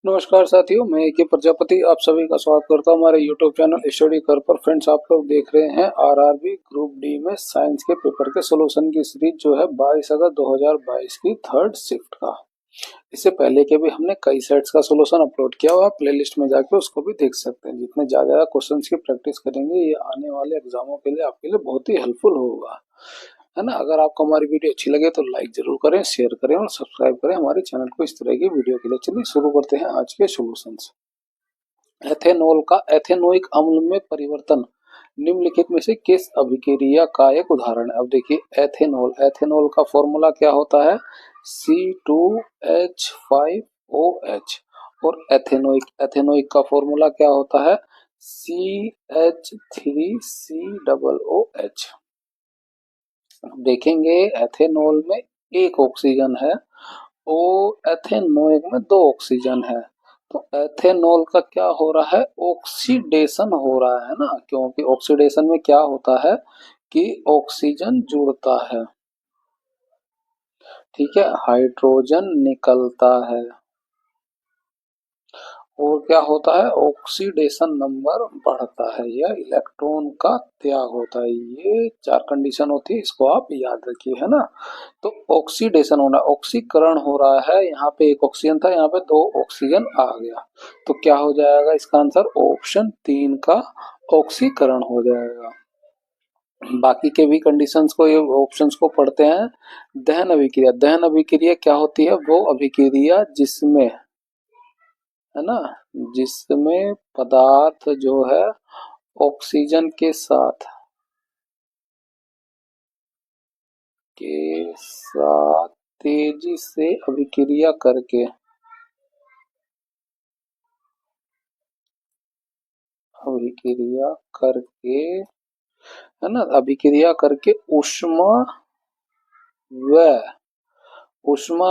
नमस्कार साथियों, मैं के प्रजापति आप सभी का स्वागत करता हूं हमारे यूट्यूब चैनल स्टडी कर पर। फ्रेंड्स, आप लोग देख रहे हैं आरआरबी ग्रुप डी में साइंस के पेपर के सॉल्यूशन की सीरीज जो है 22 अगस्त 2022 की थर्ड शिफ्ट का। इससे पहले के भी हमने कई सेट्स का सॉल्यूशन अपलोड किया हुआ है, प्लेलिस्ट में जाके उसको भी देख सकते हैं। जितने ज्यादा क्वेश्चंस की प्रैक्टिस करेंगे ये आने वाले एग्जामों के लिए आपके लिए बहुत ही हेल्पफुल होगा, है ना। अगर आपको हमारी वीडियो अच्छी लगे तो लाइक जरूर करें, शेयर करें और सब्सक्राइब करें हमारे चैनल को इस तरह की वीडियो के लिए। चलिए शुरू करते हैं आज के सॉल्यूशंस। एथेनॉल का एथेनोइक अम्ल में परिवर्तन निम्नलिखित में से किस अभिक्रिया का एक उदाहरण है। अब देखिए, एथेनॉल का फॉर्मूला क्या होता है, C2H5OH। और एथेनोइक का फॉर्मूला क्या होता है, CH3COOH। देखेंगे एथेनॉल में एक ऑक्सीजन है और एथेनोइक में दो ऑक्सीजन है। तो एथेनॉल का क्या हो रहा है, ऑक्सीडेशन हो रहा है ना, क्योंकि ऑक्सीडेशन में क्या होता है कि ऑक्सीजन जुड़ता है, ठीक है, हाइड्रोजन निकलता है और क्या होता है, ऑक्सीडेशन नंबर बढ़ता है या इलेक्ट्रॉन का त्याग होता है। ये चार कंडीशन होती है, इसको आप याद रखिए, है ना। तो ऑक्सीडेशन होना, ऑक्सीकरण हो रहा है, यहाँ पे एक ऑक्सीजन था, यहाँ पे दो ऑक्सीजन आ गया, तो क्या हो जाएगा इसका आंसर, ऑप्शन 3 का ऑक्सीकरण हो जाएगा। बाकी के भी कंडीशंस को, ये ऑप्शंस को पढ़ते हैं। दहन अभिक्रिया, दहन अभिक्रिया क्या होती है, वो अभिक्रिया जिसमें, है ना, जिसमें पदार्थ जो है ऑक्सीजन के साथ तेजी से अभिक्रिया करके, है ना, अभिक्रिया करके ऊष्मा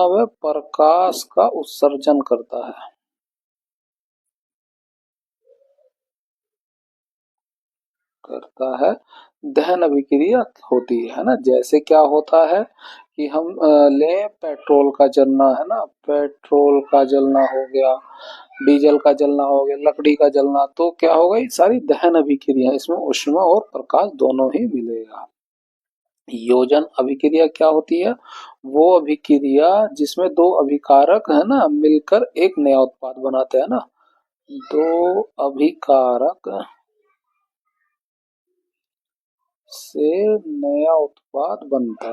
व प्रकाश का उत्सर्जन करता है, दहन अभिक्रिया होती है ना। जैसे क्या होता है कि हम ले पेट्रोल का जलना, है ना, पेट्रोल का जलना हो गया, डीजल का जलना हो गया, लकड़ी का जलना, तो क्या होगा, ये सारी दहन अभिक्रिया, इसमें ऊष्मा और प्रकाश दोनों ही मिलेगा। योजन अभिक्रिया क्या होती है, वो अभिक्रिया जिसमें दो अभिकारक है ना मिलकर एक नया उत्पाद बनाते हैं ना, दो अभिकारक से नया उत्पाद बनता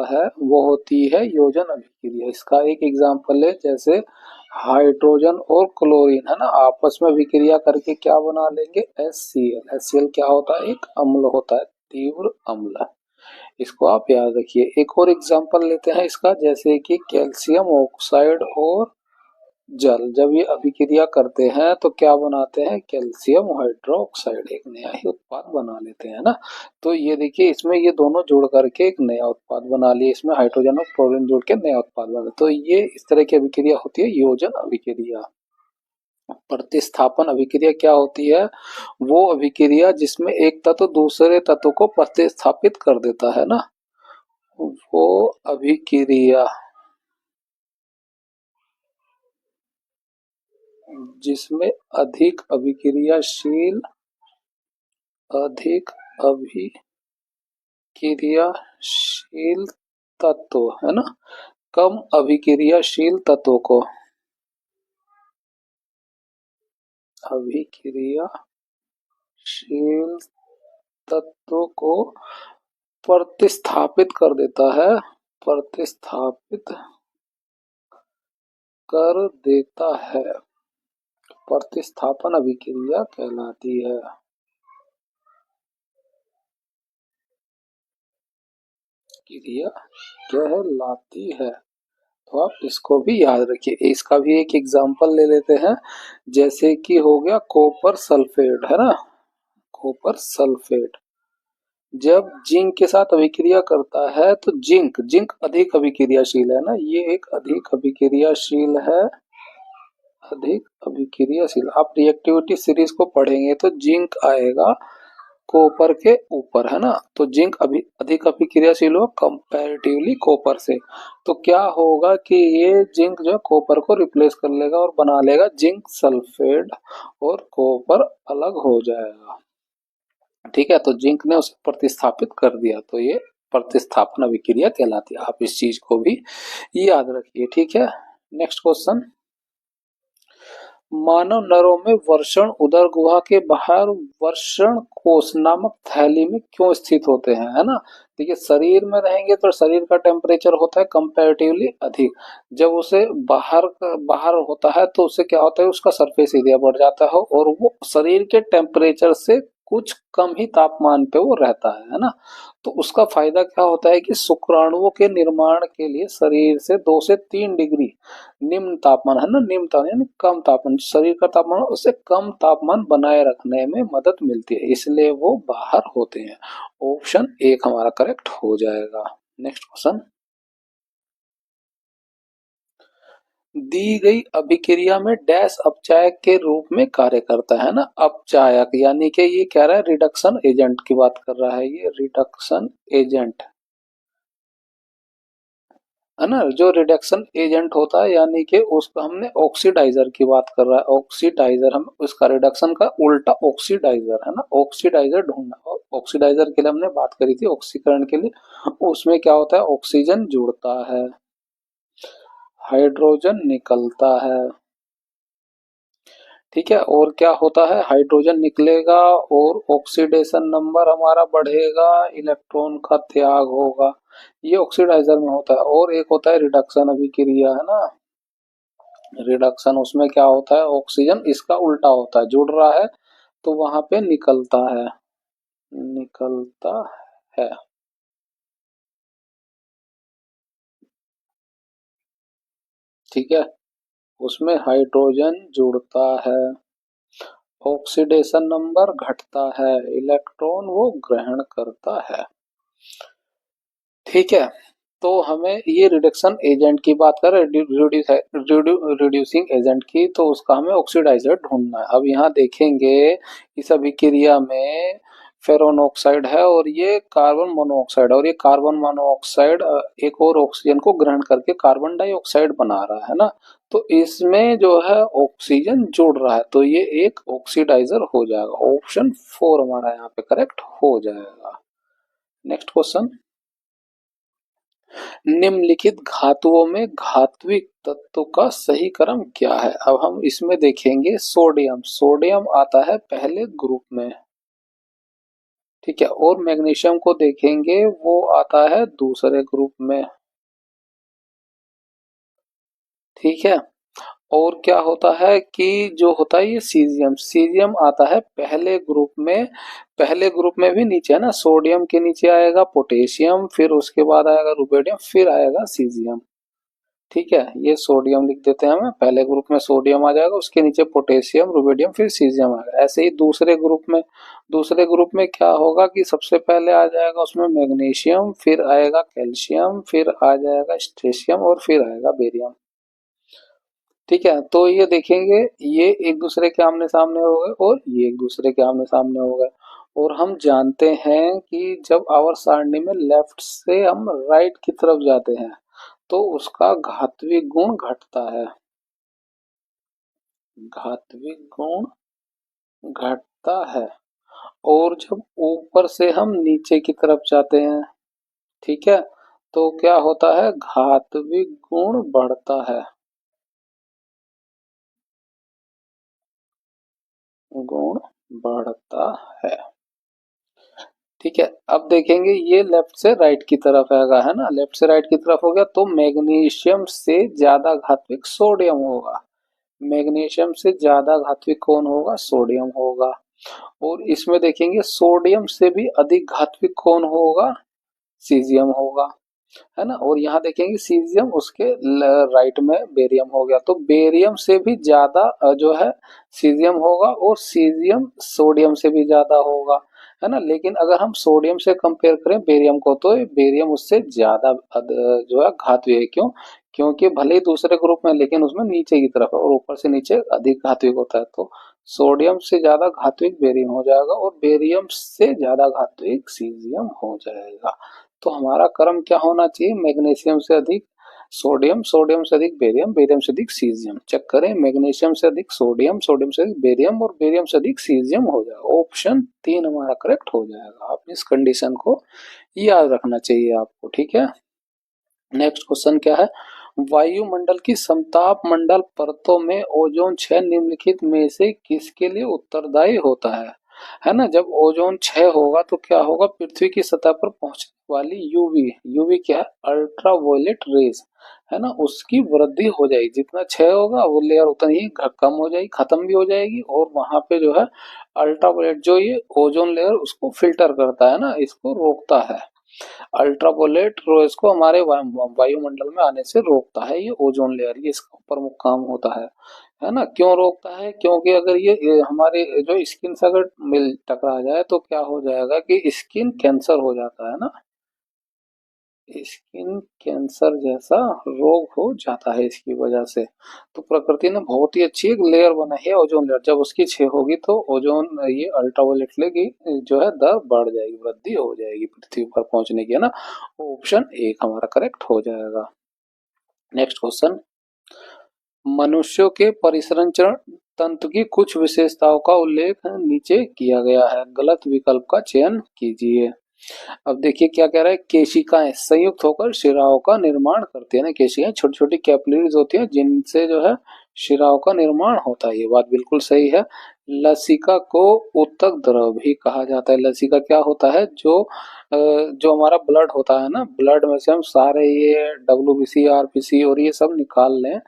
है, वो होती है योजन अभिक्रिया। इसका एक एग्जांपल है, जैसे हाइड्रोजन और क्लोरीन, है ना, आपस में अभिक्रिया करके क्या बना लेंगे, HCl। HCl क्या होता है, एक अम्ल होता है, तीव्र अम्ल। इसको आप याद रखिए। एक और एग्जांपल लेते हैं इसका, जैसे कि कैल्शियम ऑक्साइड और जल, जब ये अभिक्रिया करते हैं तो क्या बनाते हैं, कैल्शियम हाइड्रोक्साइड, एक नया ही उत्पाद बना लेते हैं ना। तो ये देखिए, इसमें ये दोनों जुड़ करके एक नया उत्पाद बना लिए, इसमें हाइड्रोजन और क्लोरीन जुड़ के नया उत्पाद बना, तो ये इस तरह की अभिक्रिया होती है योजन अभिक्रिया। प्रतिस्थापन अभिक्रिया क्या होती है, वो अभिक्रिया जिसमें एक तत्व दूसरे तत्व को प्रतिस्थापित कर देता है ना, वो अभिक्रिया जिसमें अधिक अभिक्रियाशील तत्व, है ना, कम अभिक्रियाशील तत्व को प्रतिस्थापित कर देता है, प्रतिस्थापित कर देता है, प्रतिस्थापन अभिक्रिया कहलाती है। क्रिया कहलाती है, तो आप इसको भी याद रखिए। इसका भी एक एग्जांपल ले लेते हैं, जैसे कि हो गया कॉपर सल्फेट, है ना, कॉपर सल्फेट जब जिंक के साथ अभिक्रिया करता है तो जिंक अधिक अभिक्रियाशील है ना, ये एक अधिक अभिक्रियाशील है, अधिक अभिक्रियाशील। आप रिएक्टिविटी सीरीज को पढ़ेंगे तो जिंक आएगा कॉपर के ऊपर, है ना। तो जिंक अभी अधिक अभिक्रियाशील हो कंपैरेटिवली कॉपर से। तो क्या होगा कि ये जिंक जो है कॉपर को रिप्लेस कर लेगा और बना लेगा जिंक सल्फेट और कॉपर अलग हो जाएगा। ठीक है, तो जिंक ने उसे प्रतिस्थापित कर दिया, तो ये प्रतिस्थापन अभिक्रिया कहलाती है। आप इस चीज को भी याद रखिए। ठीक है, नेक्स्ट क्वेश्चन। मानव नरों में वर्षण उदर गुहा के बाहर वर्षण कोश नामक थैली में क्यों स्थित होते हैं, है ना। देखिए, शरीर में रहेंगे तो शरीर का टेम्परेचर होता है कंपैरेटिवली अधिक। जब उसे बाहर बाहर होता है तो उससे क्या होता है, उसका सरफेस एरिया बढ़ जाता है और वो शरीर के टेम्परेचर से कुछ कम ही तापमान पे वो रहता है ना। तो उसका फायदा क्या होता है कि शुक्राणुओं के निर्माण के लिए शरीर से 2 से 3 डिग्री निम्न तापमान, है ना, निम्न तापमान यानी कम तापमान, शरीर का तापमान उससे कम तापमान बनाए रखने में मदद मिलती है, इसलिए वो बाहर होते हैं। ऑप्शन एक हमारा करेक्ट हो जाएगा। Next question. दी गई अभिक्रिया में डैश अपचायक के रूप में कार्य करता है ना। अपचायक यानी कि ये कह रहा है रिडक्शन एजेंट की बात कर रहा है, ये रिडक्शन एजेंट है ना। जो रिडक्शन एजेंट होता है यानी कि उसका हमने ऑक्सीडाइजर की बात कर रहा है, ऑक्सीडाइजर, हम उसका रिडक्शन का उल्टा ऑक्सीडाइजर, है ना। ऑक्सीडाइजर ढूंढना, और ऑक्सीडाइजर के लिए हमने बात करी थी ऑक्सीकरण के लिए। उसमें क्या होता है, ऑक्सीजन जुड़ता है, हाइड्रोजन निकलता है। ठीक है, और क्या होता है, हाइड्रोजन निकलेगा और ऑक्सीडेशन नंबर हमारा बढ़ेगा, इलेक्ट्रॉन का त्याग होगा। ये ऑक्सीडाइजर में होता है। और एक होता है रिडक्शन अभिक्रिया, है ना। रिडक्शन, उसमें क्या होता है, ऑक्सीजन इसका उल्टा होता है, जुड़ रहा है तो वहां पे निकलता है, निकलता है। ठीक है, उसमें हाइड्रोजन जुड़ता है, ऑक्सीडेशन नंबर घटता है, इलेक्ट्रॉन वो ग्रहण करता है। ठीक है, तो हमें ये रिडक्शन एजेंट की बात कर रहे हैं, रिड्यूसिंग एजेंट की, तो उसका हमें ऑक्सीडाइजर ढूंढना है। अब यहाँ देखेंगे इस अभिक्रिया में फेरोन ऑक्साइड है और ये कार्बन मोनोऑक्साइड, और ये कार्बन मोनोऑक्साइड एक और ऑक्सीजन को ग्रहण करके कार्बन डाइऑक्साइड बना रहा है ना। तो इसमें जो है ऑक्सीजन जुड़ रहा है, तो ये एक ऑक्सीडाइजर हो जाएगा। ऑप्शन 4 हमारा यहाँ पे करेक्ट हो जाएगा। Next question. निम्नलिखित धातुओं में धात्विक तत्व का सही क्रम क्या है। अब हम इसमें देखेंगे सोडियम, सोडियम आता है पहले ग्रुप में। ठीक है, और मैग्नीशियम को देखेंगे वो आता है दूसरे ग्रुप में। ठीक है, और क्या होता है कि जो होता है ये सीजियम, सीजियम आता है पहले ग्रुप में। पहले ग्रुप में भी नीचे है ना, सोडियम के नीचे आएगा पोटेशियम, फिर उसके बाद आएगा रुबेडियम, फिर आएगा सीजियम। ठीक है, ये सोडियम लिख देते हैं हमें, पहले ग्रुप में सोडियम आ जाएगा, उसके नीचे पोटेशियम, रुबेडियम, फिर सीजियम आएगा। ऐसे ही दूसरे ग्रुप में क्या होगा कि सबसे पहले आ जाएगा उसमें मैग्नीशियम, फिर आएगा कैल्शियम, फिर आ जाएगा स्ट्रेशियम और फिर आएगा बेरियम। ठीक है, तो ये देखेंगे ये एक दूसरे के आमने सामने हो गए और ये एक दूसरे के आमने सामने हो गए। और हम जानते हैं कि जब आवर्त सारणी में लेफ्ट से हम राइट की तरफ जाते हैं तो उसका घातविक गुण घटता है, घातविक गुण घटता है। और जब ऊपर से हम नीचे की तरफ जाते हैं, ठीक है, तो क्या होता है, घातविक गुण बढ़ता है, गुण बढ़ता है। ठीक है, अब देखेंगे ये लेफ्ट से राइट की तरफ आएगा, है ना, लेफ्ट से राइट की तरफ हो गया तो मैग्नीशियम से ज्यादा घातविक सोडियम होगा, मैग्नीशियम से ज्यादा घातविक कौन होगा, सोडियम होगा। और इसमें देखेंगे सोडियम से भी अधिक घातविक कौन होगा, सीजियम होगा, है ना। और यहाँ देखेंगे सीजियम उसके राइट में बेरियम हो गया, तो बेरियम से भी ज्यादा जो है सीजियम होगा और सीजियम सोडियम से भी ज्यादा होगा, है ना। लेकिन अगर हम सोडियम से कंपेयर करें बेरियम को तो बेरियम उससे ज्यादा जो है घातक है। क्यों, क्योंकि भले ही दूसरे ग्रुप में लेकिन उसमें नीचे की तरफ है और ऊपर से नीचे अधिक घातक होता है, तो सोडियम से ज्यादा घातक बेरियम हो जाएगा और बेरियम से ज्यादा घातक सीजियम हो जाएगा। तो हमारा क्रम क्या होना चाहिए, मैग्नीशियम से अधिक सोडियम, सोडियम से अधिक बेरियम, बेरियम से अधिक सीजियम। चेक करें, मैग्नीशियम से अधिक सोडियम, सोडियम से अधिक बेरियम और बेरियम से अधिक सीजियम हो जाएगा। ऑप्शन 3 हमारा करेक्ट हो जाएगा। आप इस कंडीशन को याद रखना चाहिए आपको, ठीक है। नेक्स्ट क्वेश्चन क्या है, वायुमंडल की समताप मंडल परतों में ओजोन 6 निम्नलिखित में से किसके लिए उत्तरदायी होता है ना। जब ओजोन 6 होगा तो क्या होगा, पृथ्वी की सतह पर पहुंचने वाली यूवी, यूवी क्या है, अल्ट्रावायलेट रेज, है ना, उसकी वृद्धि हो जाएगी। जितना 6 होगा वो लेयर उतनी ही कम हो जाएगी, खत्म भी हो जाएगी, और वहां पे जो है अल्ट्रावायलेट, जो ये ओजोन लेयर उसको फिल्टर करता है ना, इसको रोकता है। अल्ट्रावोलेट रोज को हमारे वायुमंडल में आने से रोकता है ये ओजोन लेयर, ये इसका प्रमुख काम होता है ना। क्यों रोकता है, क्योंकि अगर ये हमारे जो स्किन से अगर मिल टकरा जाए तो क्या हो जाएगा कि स्किन कैंसर हो जाता है ना, स्किन कैंसर जैसा रोग हो जाता है इसकी वजह से। तो प्रकृति ने बहुत ही अच्छी एक लेयर बनाई है ओजोन लेयर, जब उसकी 6 होगी तो ओजोन ये अल्ट्रावायलेट की जो है दर बढ़ जाएगी, वृद्धि हो जाएगी पृथ्वी पर पहुंचने की, है ना। ऑप्शन 1 हमारा करेक्ट हो जाएगा। नेक्स्ट क्वेश्चन, मनुष्यों के परिसंचरण तंत्र की कुछ विशेषताओं का उल्लेख नीचे किया गया है, गलत विकल्प का चयन कीजिए। अब देखिए क्या कह रहा है, केशिकाएं संयुक्त होकर शिराओं का निर्माण करती है ना, केशिकाएं छोटी छोटी कैपिलरीज होती है जिनसे जो है शिराओं का निर्माण होता है, ये बात बिल्कुल सही है। लसिका को उत्तक द्रव भी कहा जाता है। लसिका क्या होता है, जो हमारा ब्लड होता है ना, ब्लड में से हम सारे ये डब्ल्यूबीसी आरबीसी और ये सब निकाल लें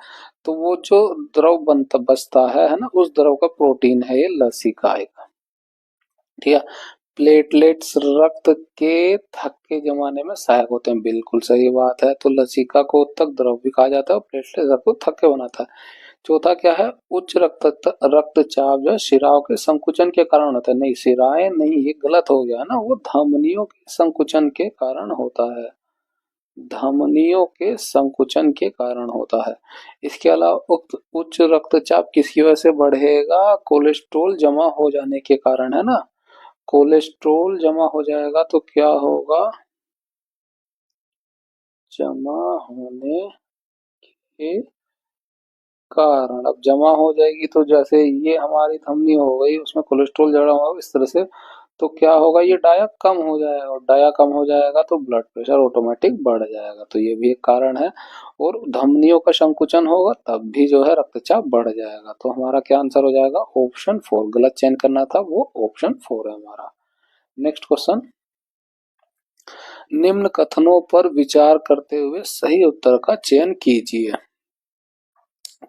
तो वो जो द्रव बनता बचता है ना, उस द्रव का प्रोटीन है ये लसिका एक, ठीक है। प्लेटलेट्स रक्त के थक्के जमाने में सहायक होते हैं, बिल्कुल सही बात है। तो लसिका को उत्तक द्रव भी कहा जाता है और प्लेटलेट्स रक्त को थक्के बनाता है। चौथा क्या है, उच्च रक्तचाप जो शिराओं के संकुचन के कारण होता है, नहीं शिराएं नहीं, ये गलत हो गया ना, वो धमनियों के संकुचन के कारण होता है, धमनियों के संकुचन के कारण होता है। इसके अलावा उक्त उच्च रक्तचाप किसकी वजह से बढ़ेगा, कोलेस्ट्रॉल जमा हो जाने के कारण, है ना। कोलेस्ट्रॉल जमा हो जाएगा तो क्या होगा, जमा होने के कारण, अब जमा हो जाएगी तो जैसे ये हमारी धमनी हो गई उसमें कोलेस्ट्रॉल जमा हुआ इस तरह से, तो क्या होगा, ये डाया कम हो जाएगा, और डाया कम हो जाएगा तो ब्लड प्रेशर ऑटोमेटिक बढ़ जाएगा, तो ये भी एक कारण है। और धमनियों का संकुचन होगा तब भी जो है रक्तचाप बढ़ जाएगा। तो हमारा क्या आंसर हो जाएगा, ऑप्शन 4, गलत चयन करना था, वो ऑप्शन 4 है हमारा। नेक्स्ट क्वेश्चन, निम्न कथनों पर विचार करते हुए सही उत्तर का चयन कीजिए।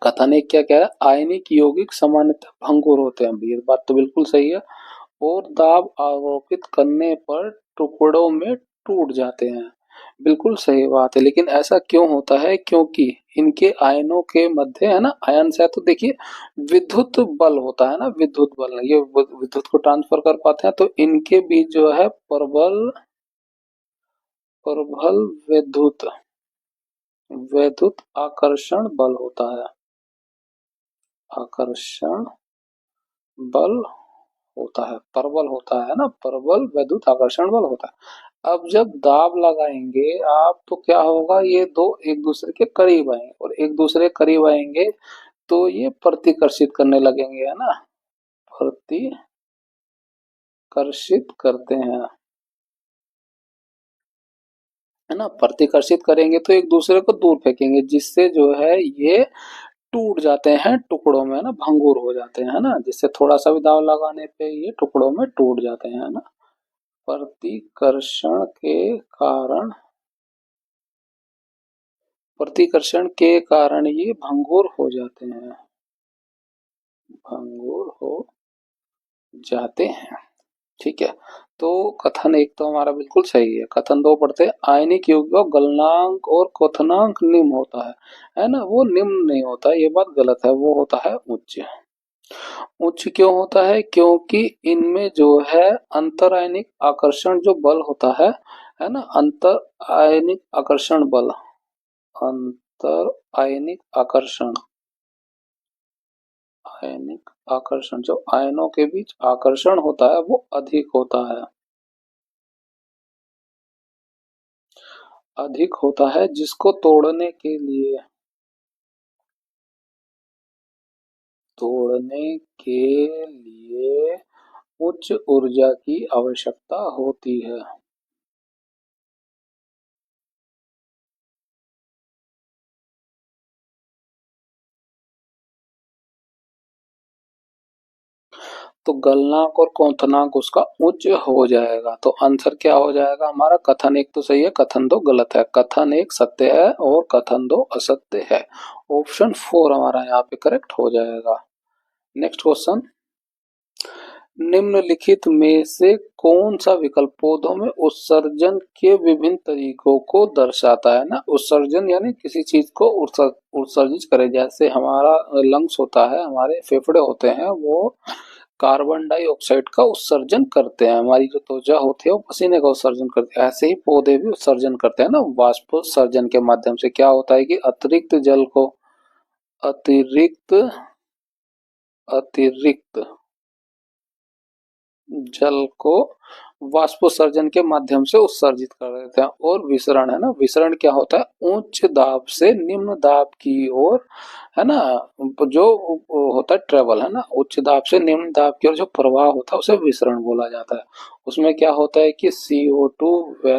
कथन एक क्या कह रहा है, आयनिक यौगिक सामान्यतः भंगुर होते हैं, ये बात तो बिल्कुल सही है। और दाब आरोपित करने पर टुकड़ों में टूट जाते हैं, बिल्कुल सही बात है। लेकिन ऐसा क्यों होता है, क्योंकि इनके आयनों के मध्य है ना, आयन से तो देखिए विद्युत बल होता है ना, विद्युत बल, ये विद्युत को ट्रांसफर कर पाते हैं, तो इनके बीच जो है प्रबल प्रबल विद्युत विद्युत आकर्षण बल होता है, आकर्षण बल होता है, प्रबल होता है ना, प्रबल विद्युत आकर्षण बल होता है। अब जब दाब लगाएंगे आप तो क्या होगा, ये दो एक दूसरे के करीब आएंगे, और एक दूसरे के करीब आएंगे तो ये प्रतिकर्षित करने लगेंगे, है ना, प्रतिकर्षित करते हैं, है ना, प्रतिकर्षित करेंगे तो एक दूसरे को दूर फेंकेंगे, जिससे जो है ये टूट जाते हैं टुकड़ों में, है ना, भंगुर हो जाते हैं, है ना, जिससे थोड़ा सा भी दाव लगाने पे ये टुकड़ों में टूट जाते हैं, है ना। प्रतिकर्षण के कारण, प्रतिकर्षण के कारण ये भंगुर हो जाते हैं, भंगुर हो जाते हैं, ठीक है। तो कथन एक तो हमारा बिल्कुल सही है। कथन दो पढ़ते हैं, आयनिक यौगिक का गलनांक और क्वथनांक निम्न होता है ना, वो निम्न नहीं होता, ये बात गलत है, वो होता है उच्च। उच्च क्यों होता है, क्योंकि इनमें जो है अंतर आयनिक आकर्षण जो बल होता है ना, अंतर आयनिक आकर्षण बल, अंतर आयनिक आकर्षण, आयनिक आकर्षण, जो आयनों के बीच आकर्षण होता है वो अधिक होता है, अधिक होता है, जिसको तोड़ने के लिए उच्च ऊर्जा की आवश्यकता होती है। तो गलनांक और क्वथनांक उसका उच्च हो जाएगा। तो आंसर क्या हो जाएगा हमारा? कथन एक तो सही है, कथन दो गलत है। कथन एक सत्य है और कथन दो असत्य है। ऑप्शन 4 हमारा यहाँ पे करेक्ट हो जाएगा। नेक्स्ट क्वेश्चन, निम्नलिखित में से कौन सा विकल्प पौधों में उत्सर्जन के विभिन्न तरीकों को दर्शाता है ना? उत्सर्जन यानी किसी चीज को उत्सर्जित करे, जैसे हमारा लंग्स होता है, हमारे फेफड़े होते हैं, वो कार्बन डाइऑक्साइड का उत्सर्जन करते हैं। हमारी जो त्वचा होती है वो पसीने का उत्सर्जन करते हैं। ऐसे ही पौधे भी उत्सर्जन करते हैं ना, वाष्पोत्सर्जन के माध्यम से। क्या होता है कि अतिरिक्त अतिरिक्त जल को वाष्पोत्सर्जन के माध्यम से उत्सर्जित कर देते हैं। और विसरण है ना, विसरण क्या होता है? उच्च दाब से निम्न दाब की ओर, है ना, जो होता है ट्रेवल, है ना, उच्च दाब से निम्न दाब की ओर जो प्रवाह होता है उसे विसरण बोला जाता है। उसमें क्या होता है कि CO2 व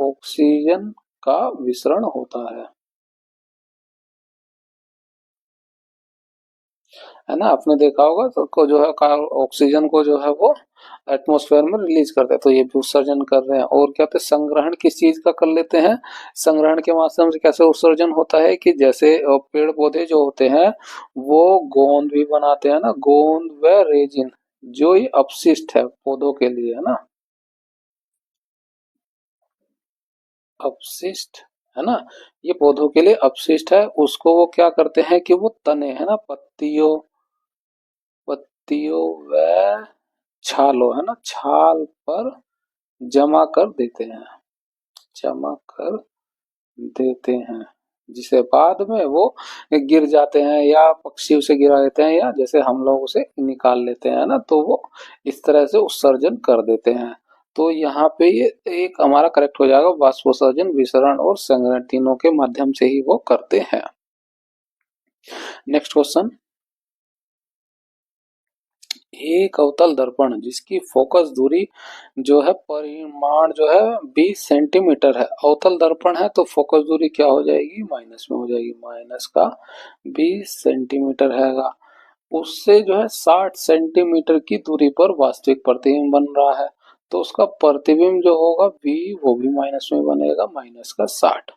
ऑक्सीजन का विसरण होता है ना। आपने देखा होगा तो को जो है ऑक्सीजन को जो है वो एटमॉस्फेयर में रिलीज करते हैं, तो ये भी उत्सर्जन कर रहे हैं। और क्या होता है, संग्रहण किस चीज का कर लेते हैं? संग्रहण के माध्यम से कैसे उत्सर्जन होता है कि जैसे पेड़ पौधे जो होते हैं वो गोंद भी बनाते हैं ना, गोंद व रेजिन, जो ये अपशिष्ट है पौधों के लिए, है ना, अपशिष्ट, है ना, ये पौधों के लिए अपशिष्ट है। उसको वो क्या करते हैं कि वो तने, है ना, पत्तियों व छालो, है ना, छाल पर जमा कर देते हैं, जमा कर देते हैं, जिसे बाद में वो गिर जाते हैं या पक्षी उसे गिरा देते हैं या जैसे हम लोग उसे निकाल लेते हैं ना, तो वो इस तरह से उत्सर्जन कर देते हैं। तो यहाँ पे ये एक हमारा करेक्ट हो जाएगा, वाष्पोत्सर्जन, विसरण और संग्रहण तीनों के माध्यम से ही वो करते हैं। नेक्स्ट क्वेश्चन, एक अवतल दर्पण जिसकी फोकस दूरी जो है परिमाण जो है 20 सेंटीमीटर है, अवतल दर्पण है तो फोकस दूरी क्या हो जाएगी? माइनस में हो जाएगी, माइनस का 20 सेंटीमीटर है। उससे जो है 60 सेंटीमीटर की दूरी पर वास्तविक प्रतिबिंब बन रहा है, तो उसका प्रतिबिंब जो होगा v वो भी माइनस में बनेगा, माइनस का 60।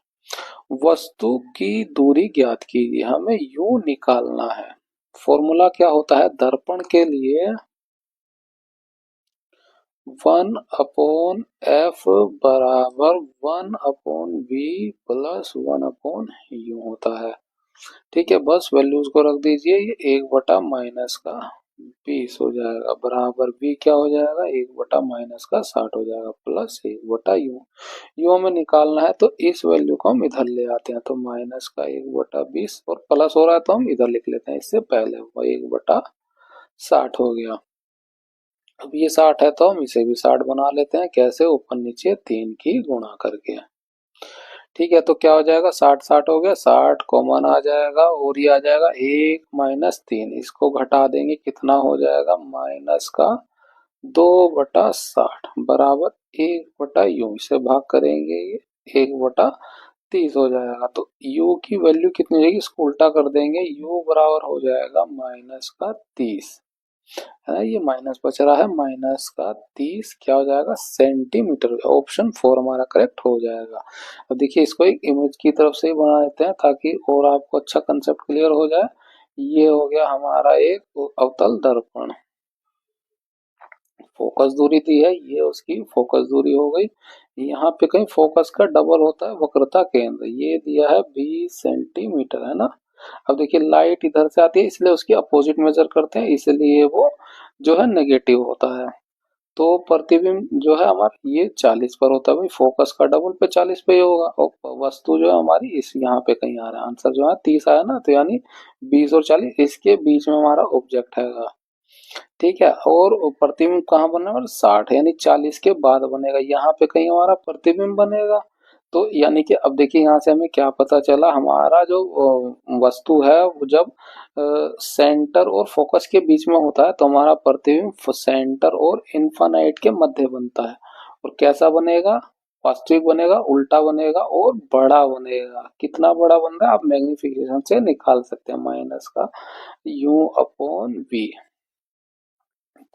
वस्तु की दूरी ज्ञात कीजिए, हमें यू निकालना है। फॉर्मूला क्या होता है दर्पण के लिए? 1/f बराबर 1/v प्लस 1/u होता है। ठीक है, बस वैल्यूज को रख दीजिए। ये 1 बटा माइनस का 20 हो जाएगा, बराबर v क्या हो जाएगा? 1 बटा माइनस का 60 हो जाएगा, प्लस 1 बटा यू हमें निकालना है, तो इस वैल्यू को हम इधर ले आते हैं, तो माइनस का 1/20 और प्लस हो रहा है तो हम इधर लिख लेते हैं, इससे पहले वो 1/60 हो गया। अब ये 60 है तो हम इसे भी 60 बना लेते हैं, कैसे? ऊपर नीचे 3 की गुणा करके। ठीक है, तो क्या हो जाएगा? 60 60 हो गया, 60 कॉमन आ जाएगा और ये आ जाएगा 1 - 3, इसको घटा देंगे, कितना हो जाएगा? माइनस का 2/60 बराबर 1/u, इसे भाग करेंगे ये 1/30 हो जाएगा। तो u की वैल्यू कितनी हो जाएगी? इसको उल्टा कर देंगे, u बराबर हो जाएगा माइनस का 30, है ना, ये माइनस बच रहा है, माइनस का 30 क्या हो जाएगा? सेंटीमीटर। ऑप्शन 4 हमारा करेक्ट हो जाएगा। अब देखिए इसको एक इमेज की तरफ से ही बना देते हैं ताकि और आपको अच्छा कंसेप्ट क्लियर हो जाए। ये हो गया हमारा एक अवतल दर्पण, फोकस दूरी दी है, ये उसकी फोकस दूरी हो गई। यहाँ पे कहीं फोकस का डबल होता है वक्रता केंद्र, ये दिया है 20 सेंटीमीटर, है ना। अब देखिए लाइट इधर से आती है इसलिए उसकी अपोजिट मेजर करते हैं, इसलिए वो जो है नेगेटिव होता है। तो प्रतिबिंब जो है हमारा ये 40 पर होता है, भाई फोकस का डबल पे 40 पे ही होगा। और वस्तु जो है हमारी इस यहाँ पे कहीं आ रहा है, आंसर जो है 30 आया ना, तो यानी 20 और 40 इसके बीच में हमारा ऑब्जेक्ट है। ठीक है। और प्रतिबिंब कहाँ बनेगा, 60 यानी 40 के बाद बनेगा। यहाँ पे कहीं हमारा प्रतिबिंब बनेगा। तो यानी कि अब देखिए यहाँ से हमें क्या पता चला, हमारा जो वस्तु है वो जब सेंटर और फोकस के बीच में होता है तो हमारा प्रतिबिंब सेंटर और इन्फानाइट के मध्य बनता है। और कैसा बनेगा, वास्तविक बनेगा, उल्टा बनेगा और बड़ा बनेगा। कितना बड़ा बन रहा है आप मैग्निफिकेशन से निकाल सकते हैं, माइनस का u अपॉन v।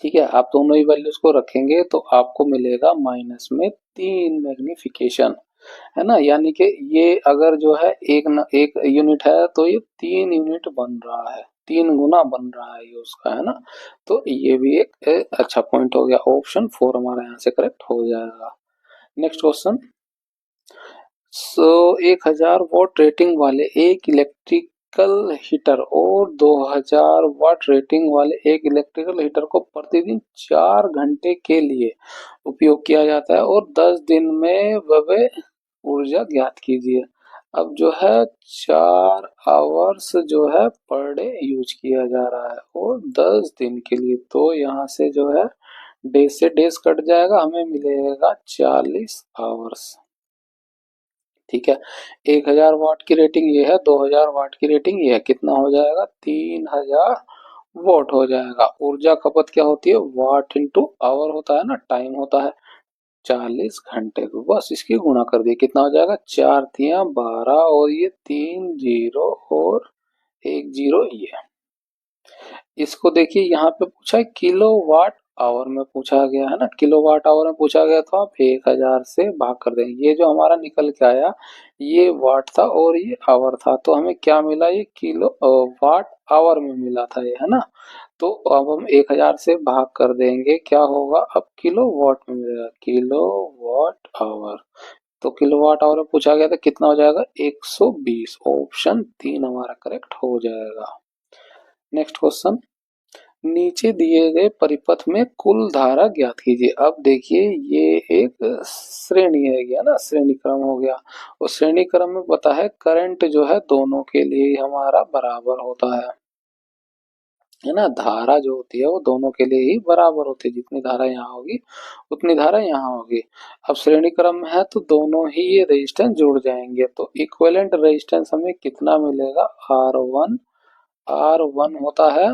ठीक है, आप दोनों ही वैल्यूज को रखेंगे तो आपको मिलेगा माइनस में 3 मैग्निफिकेशन, है ना। यानी कि ये अगर जो है एक यूनिट है तो ये 3 यूनिट बन रहा है, 3 गुना बन रहा है ये उसका, है ना। तो ये भी एक अच्छा पॉइंट हो गया। ऑप्शन 4 हमारा यहाँ से करेक्ट हो जाएगा। Next question. So 1000 what rating वाले एक इलेक्ट्रिकल हीटर और 2000 वाट रेटिंग वाले एक इलेक्ट्रिकल हीटर को प्रतिदिन 4 घंटे के लिए उपयोग किया जाता है और 10 दिन में वह ऊर्जा ज्ञात कीजिए। अब जो है 4 आवर्स जो है पर डे यूज किया जा रहा है और 10 दिन के लिए, तो यहाँ से जो है डे से डेज कट जाएगा, हमें मिलेगा 40 आवर्स। ठीक है, 1000 वाट की रेटिंग ये है, 2000 वाट की रेटिंग ये है, कितना हो जाएगा 3000 वॉट हो जाएगा। ऊर्जा खपत क्या होती है, वाट इंटू आवर होता है ना, टाइम होता है 40 घंटे को, बस इसकी गुणा कर दिए, कितना हो जाएगा 4×3=12 और ये 3 जीरो और 1 जीरो ये। इसको देखिए यहाँ पे पूछा है किलो वाट आवर में पूछा गया है ना, किलो वाट आवर में पूछा गया तो आप 1000 से भाग कर देंगे। ये जो हमारा निकल के आया ये वाट था और ये आवर था, तो हमें क्या मिला, ये किलो वाट आवर में मिला था ये, है ना। तो अब हम 1000 से भाग कर देंगे, क्या होगा अब किलो वाट में मिलेगा, किलो वाट आवर। तो किलो वाट आवर में पूछा गया था कितना हो जाएगा 120। ऑप्शन 3 हमारा करेक्ट हो जाएगा। Next question. नीचे दिए गए परिपथ में कुल धारा ज्ञात कीजिए। अब देखिए ये एक श्रेणी है गया ना, श्रेणी क्रम हो गया। और श्रेणी क्रम में पता है करंट जो है दोनों के लिए हमारा बराबर होता है ना। धारा जो होती है वो दोनों के लिए ही बराबर होती है, जितनी धारा यहाँ होगी उतनी धारा यहाँ होगी। अब श्रेणी क्रम में है तो दोनों ही ये रेजिस्टेंस जुड़ जाएंगे, तो इक्विवेलेंट रेजिस्टेंस हमें कितना मिलेगा, R1 होता है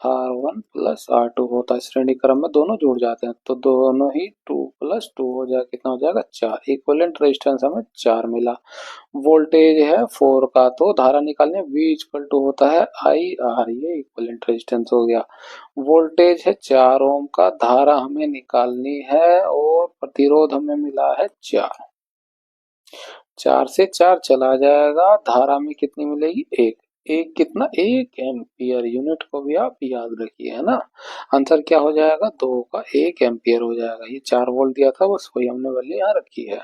R1 प्लस R2 होता है। श्रेणी क्रम में दोनों जुड़ जाते हैं तो दोनों ही 2 प्लस 2 हो जाएगा, कितना हो जाएगा 4। इक्विवेलेंट रेजिस्टेंस हमें 4 मिला। वोल्टेज है 4 का, तो धारा निकालने V इक्वल टू होता है IR, ये इक्विवेलेंट रेजिस्टेंस हो गया। वोल्टेज है 4 ओम का, धारा हमें निकालनी है और प्रतिरोध हमें मिला है 4। 4 से 4 चला जाएगा, धारा में कितनी मिलेगी, एक। एक कितना, 1 एम्पियर। यूनिट को भी आप याद रखिए, है ना। आंसर क्या हो जाएगा, 2 का 1 एम्पियर हो जाएगा। ये 4 वोल्ट दिया था, बस वही हमने वैल्यू यहाँ रखी है।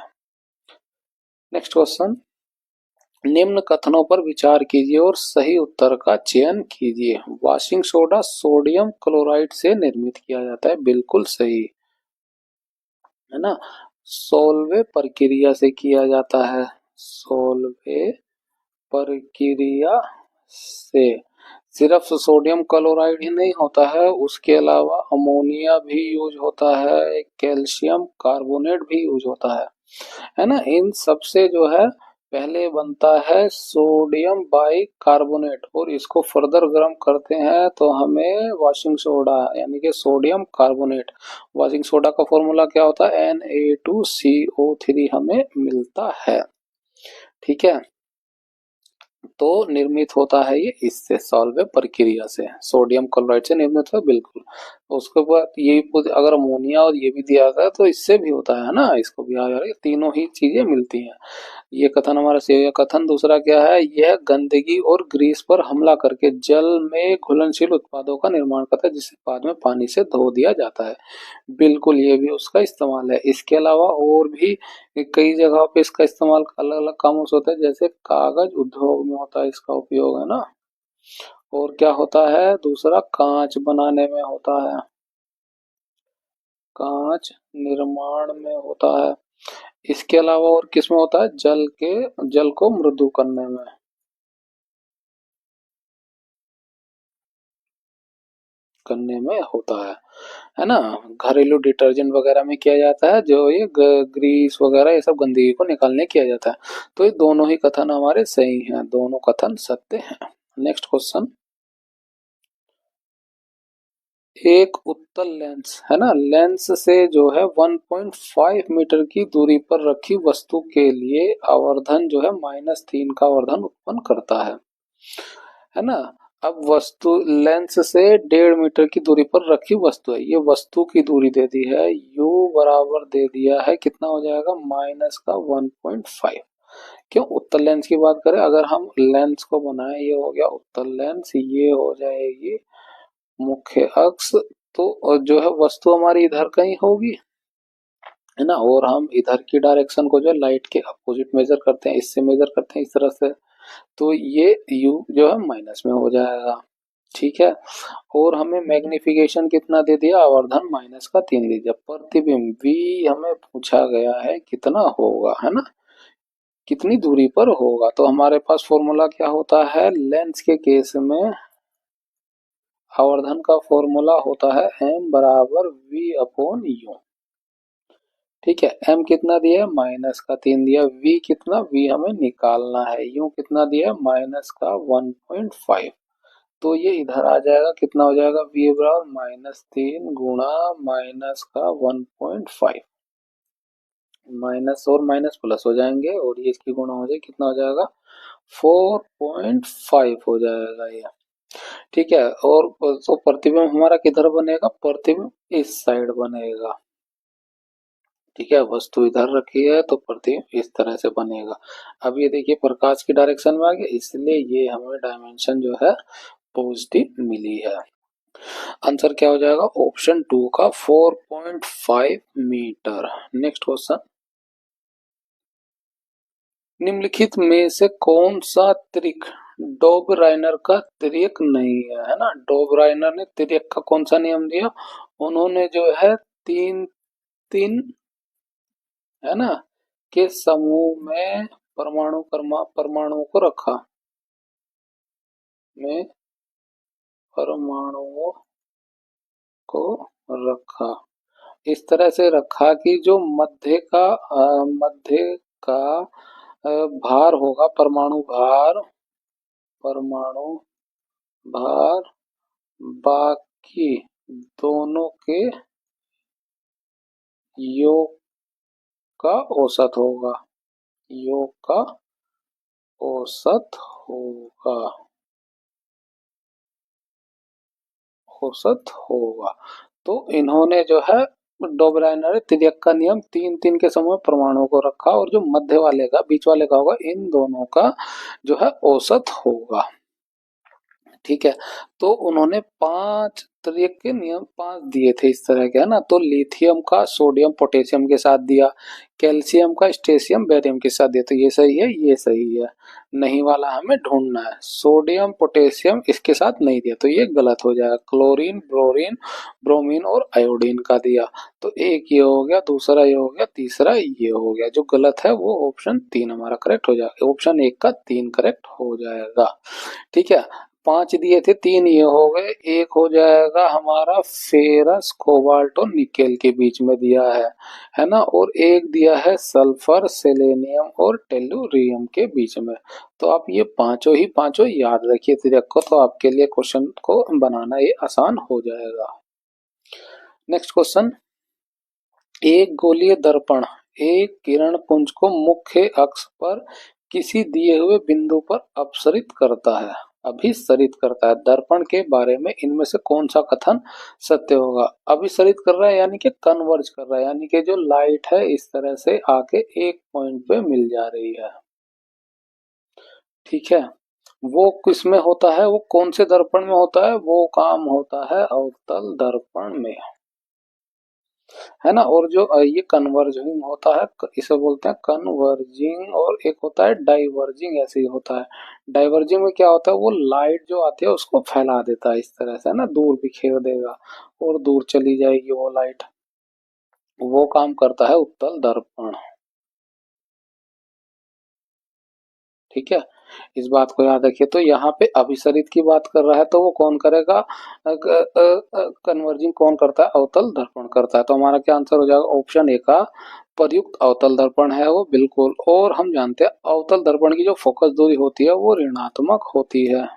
Next question. निम्न कथनों पर विचार कीजिए और सही उत्तर का चयन कीजिए। वॉशिंग सोडा सोडियम क्लोराइड से निर्मित किया जाता है, बिल्कुल सही, है ना। सोलवे प्रक्रिया से किया जाता है, सोलवे प्रक्रिया से। सिर्फ सोडियम क्लोराइड ही नहीं होता है, उसके अलावा अमोनिया भी यूज होता है, कैल्शियम कार्बोनेट भी यूज होता है ना। इन सबसे जो है पहले बनता है सोडियम बाई कार्बोनेट और इसको फर्दर गर्म करते हैं तो हमें वॉशिंग सोडा यानी कि सोडियम कार्बोनेट। वॉशिंग सोडा का फॉर्मूला क्या होता है, Na2CO3 हमें मिलता है। ठीक है, तो निर्मित होता है ये इससे, सॉल्वे प्रक्रिया से, सोडियम क्लोराइड से निर्मित है, बिल्कुल। उसके बाद ये अगर अमोनिया और ये भी दिया गया तो इससे भी होता है ना, इसको भी आ जाएगा, तीनों ही चीजें मिलती हैं। ये कथन हमारा सही है। कथन दूसरा क्या है, यह गंदगी और ग्रीस पर हमला करके जल में घुलनशील उत्पादों का निर्माण करता है जिसे बाद में पानी से धो दिया जाता है, बिल्कुल ये भी उसका इस्तेमाल है। इसके अलावा और भी कई जगहों पे इसका इस्तेमाल अलग अलग कामों से होता है, जैसे कागज उद्योग में होता है इसका उपयोग, है ना। और क्या होता है दूसरा, कांच बनाने में होता है, कांच निर्माण में होता है। इसके अलावा और किस में होता है, जल को मृदु करने में। करने में होता है ना। घरेलू डिटर्जेंट वगैरह में किया जाता है, जो ये ग्रीस वगैरह ये सब गंदगी को निकालने किया जाता है। तो ये दोनों ही कथन हमारे सही हैं, दोनों कथन सत्य हैं। नेक्स्ट क्वेश्चन, एक उत्तल लेंस है ना, लेंस से जो है 1.5 मीटर की दूरी पर रखी वस्तु के लिए आवर्धन जो है -3 का आवर्धन उत्पन्न करता है ना। अब वस्तु लेंस से 1.5 मीटर की दूरी पर रखी वस्तु है, ये वस्तु की दूरी दे दी है, u बराबर दे दिया है, कितना हो जाएगा माइनस का 1.5। क्यों उत्तल लेंस की बात करें, अगर हम लेंस को बनाए, ये हो गया उत्तल लेंस, ये हो जाएगी मुख्य अक्ष, तो जो है वस्तु हमारी इधर कहीं होगी है ना, और हम इधर की डायरेक्शन को जो लाइट के अपोजिट मेजर करते हैं, इससे मेजर करते हैं इस तरह से, तो ये u जो है माइनस में हो जाएगा। ठीक है, और हमें मैग्निफिकेशन कितना दे दिया, आवर्धन -3 दे दिया। प्रतिबिंब v हमें पूछा गया है कितना होगा, है ना, कितनी दूरी पर होगा। तो हमारे पास फॉर्मूला क्या होता है, लेंस के केस में आवर्धन का फॉर्मूला होता है m बराबर v अपॉन u। ठीक है, m कितना दिया है, -3 दिया, v कितना, v हमें निकालना है, u कितना दिया है, -1.5। तो ये इधर आ जाएगा, कितना हो जाएगा, v बराबर -3 गुणा -1.5, माइनस और माइनस प्लस हो जाएंगे, और ये इसकी गुणा हो जाए, कितना हो जाएगा 4.5 हो जाएगा ये। ठीक है, और तो प्रतिबिंब हमारा किधर बनेगा, प्रतिबिंब इस साइड बनेगा। ठीक है, वस्तु इधर रखी है तो प्रतिबिंब इस तरह से बनेगा। अब ये देखिए प्रकाश की डायरेक्शन में आ गया, इसलिए ये हमें डायमेंशन जो है पॉजिटिव मिली है। आंसर क्या हो जाएगा, ऑप्शन 2 का 4.5 मीटर। नेक्स्ट क्वेश्चन, निम्नलिखित में से कौन सा त्रिक डोबराइनर का त्रिक नहीं है ना। डोबराइनर ने त्रिक का कौन सा नियम दिया, उन्होंने जो है तीन तीन है ना के समूह में परमाणुओं को रखा, में परमाणुओं को रखा, इस तरह से रखा कि जो मध्य का भार होगा, परमाणु भार बाकी दोनों के योग का औसत होगा, योग का औसत होगा, औसत होगा। तो इन्होंने जो है डोबराइनर ने तिर्यक का नियम 3 3 के समूह परमाणुओं को रखा, और जो मध्य वाले का बीच वाले का होगा, इन दोनों का जो है औसत होगा। ठीक है, तो उन्होंने 5 तरीके के नियम 5 दिए थे इस तरह के, है ना। तो लिथियम का सोडियम पोटेशियम के साथ दिया, कैल्शियम का स्ट्रेशियम बैरियम के साथ दिया, तो ये सही है, ये सही है, नहीं वाला हमें ढूंढना है। सोडियम पोटेशियम इसके साथ नहीं दिया, तो ये गलत हो जाएगा। क्लोरीन ब्रोरीन ब्रोमीन और आयोडीन का दिया, तो एक ये हो गया, दूसरा ये हो गया, तीसरा ये हो गया। जो गलत है वो ऑप्शन 3 हमारा करेक्ट हो जाएगा, ऑप्शन 1 का 3 करेक्ट हो जाएगा। ठीक है, 5 दिए थे, 3 ये हो गए, एक हो जाएगा हमारा फेरस कोबाल्ट और निकेल के बीच में दिया है ना, और एक दिया है सल्फर सेलेनियम और टेलुरियम के बीच में। तो आप ये पांचों ही पांचों याद रखिए तिरक को, तो आपके लिए क्वेश्चन को बनाना ये आसान हो जाएगा। नेक्स्ट क्वेश्चन, एक गोलीय दर्पण एक किरण पुंज को मुख्य अक्ष पर किसी दिए हुए बिंदु पर अपसरित करता है, अभिसरित करता है। दर्पण के बारे में इनमें से कौन सा कथन सत्य होगा। अभिसरित कर रहा है यानी कि कन्वर्ज कर रहा है, यानी कि जो लाइट है इस तरह से आके एक पॉइंट पे मिल जा रही है। ठीक है, वो किस में होता है, वो कौन से दर्पण में होता है, वो काम होता है अवतल दर्पण में, है ना। और जो ये कन्वर्जिंग होता है, इसे बोलते हैं कन्वर्जिंग, और एक होता है डाइवर्जिंग, ऐसे ही होता है। डाइवर्जिंग में क्या होता है, वो लाइट जो आती है उसको फैला देता है इस तरह से, है ना, दूर बिखेर देगा और दूर चली जाएगी वो लाइट, वो काम करता है उत्तल दर्पण। ठीक है, इस बात को याद रखिए। तो यहाँ पे अभिसरित की बात कर रहा है तो वो कौन करेगा, कन्वर्जिंग कौन करता है, अवतल दर्पण करता है। तो हमारा क्या आंसर हो जाएगा, ऑप्शन ए का प्रयुक्त अवतल दर्पण है वो, बिल्कुल। और हम जानते हैं अवतल दर्पण की जो फोकस दूरी होती है वो ऋणात्मक होती है,